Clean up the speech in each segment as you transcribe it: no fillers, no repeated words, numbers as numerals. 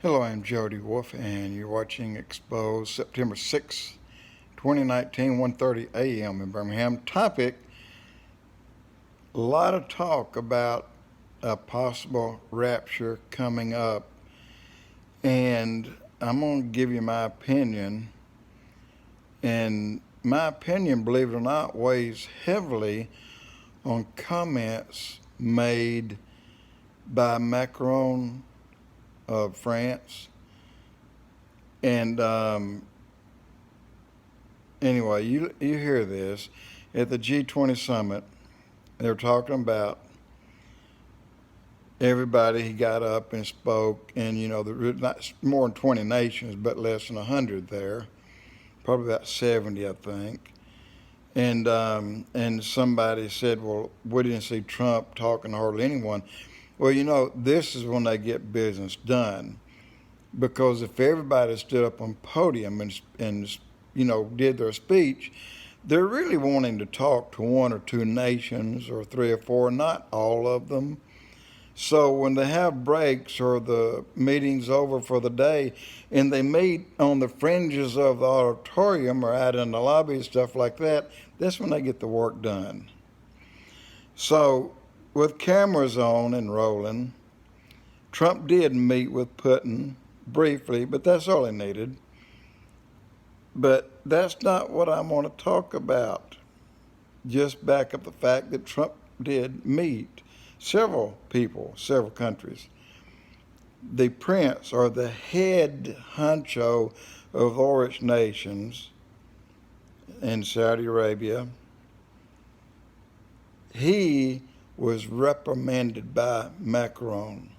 Hello, I'm Jody Wolf, and you're watching Expoz, September 6, 2019, 1:30 a.m. in Birmingham. Topic, a lot of talk about a possible rapture coming up, and I'm going to give you my opinion. And my opinion, believe it or not, weighs heavily on comments made by Macron of France. And anyway, you hear this at the G20 summit. They're talking about everybody. He got up and spoke, and there's not more than 20 nations, but less than 100 there, probably about 70, I think. And somebody said, "Well, we didn't see Trump talking to hardly anyone." Well, this is when they get business done. Because if everybody stood up on podium and did their speech, they're really wanting to talk to one or two nations or three or four, not all of them. So when they have breaks or the meeting's over for the day and they meet on the fringes of the auditorium or out in the lobby and stuff like that, that's when they get the work done. So with cameras on and rolling, Trump did meet with Putin briefly, but that's all he needed. But that's not what I want to talk about. Just back up the fact that Trump did meet several people, several countries. The prince, or the head honcho of the rich nations in Saudi Arabia, he was reprimanded by Macron.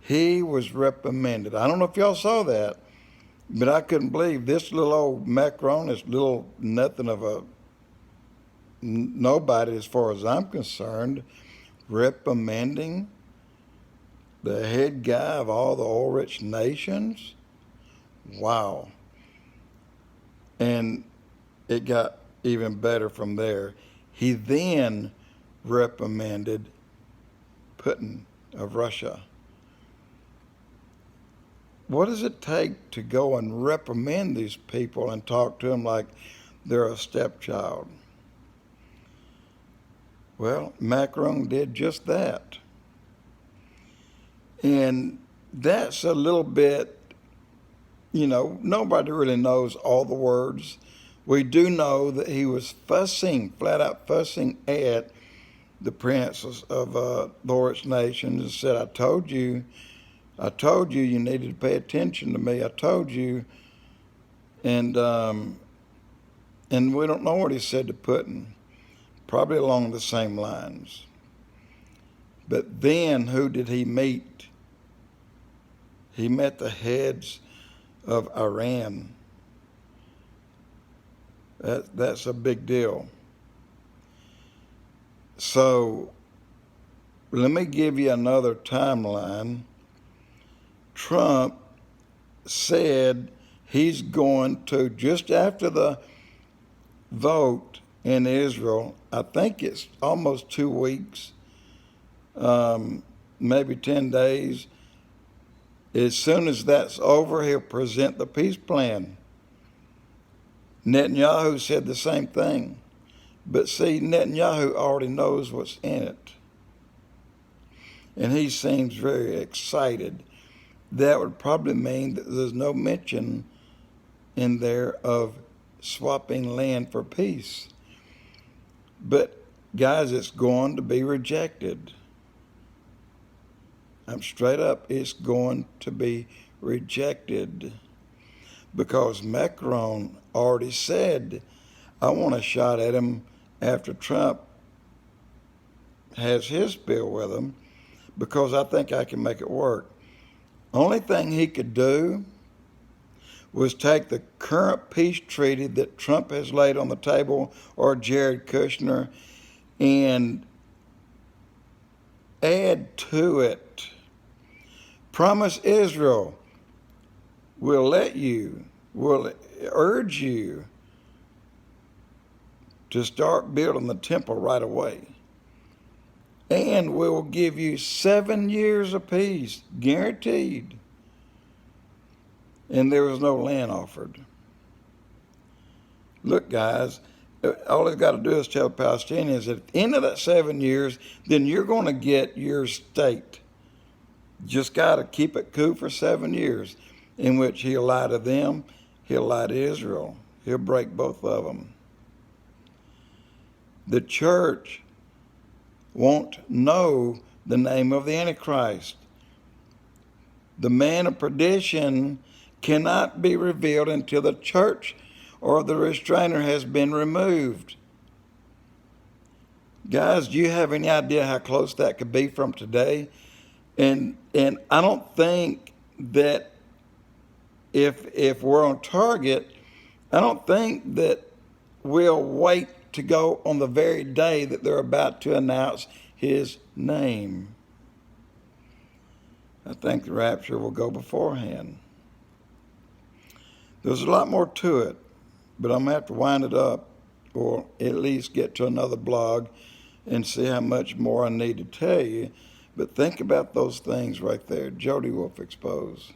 He was reprimanded. I don't know if y'all saw that, but I couldn't believe this little old Macron, this little nothing of a nobody as far as I'm concerned, reprimanding the head guy of all the oil-rich nations. Wow. And it got even better from there. He then reprimanded Putin of Russia. What does it take to go and reprimand these people and talk to them like they're a stepchild? Well, Macron did just that. And that's a little bit, nobody really knows all the words. We do know that he was fussing, flat out fussing at the princes of the rich nations and said, I told you you needed to pay attention to me. I told you. And we don't know what he said to Putin. Probably along the same lines. But then who did he meet? He met the heads of Iran. That's a big deal. So let me give you another timeline. Trump said he's going to, just after the vote in Israel, I think it's almost 2 weeks, maybe 10 days. As soon as that's over, he'll present the peace plan. Netanyahu said the same thing. But see, Netanyahu already knows what's in it. And he seems very excited. That would probably mean that there's no mention in there of swapping land for peace. But guys, it's going to be rejected. I'm straight up, it's going to be rejected. Because Macron already said, I want a shot at him after Trump has his bill with him, because I think I can make it work. Only thing he could do was take the current peace treaty that Trump has laid on the table, or Jared Kushner, and add to it. Promise Israel, we'll urge you to start building the temple right away. And we will give you 7 years of peace, guaranteed. and there was no land offered. Look, guys, all they've got to do is tell the Palestinians that at the end of that 7 years, then you're going to get your state. Just got to keep it cool for 7 years, in which he'll lie to them, he'll lie to Israel. He'll break both of them. The church won't know the name of the Antichrist. The man of perdition cannot be revealed until the church or the restrainer has been removed. Guys, do you have any idea how close that could be from today? And I don't think that if we're on target, I don't think that we'll wait to go on the very day that they're about to announce his name. I think the rapture will go beforehand. There's a lot more to it, but I'm going to have to wind it up, or at least get to another blog and see how much more I need to tell you. But think about those things right there. Jody Wolf Expoz.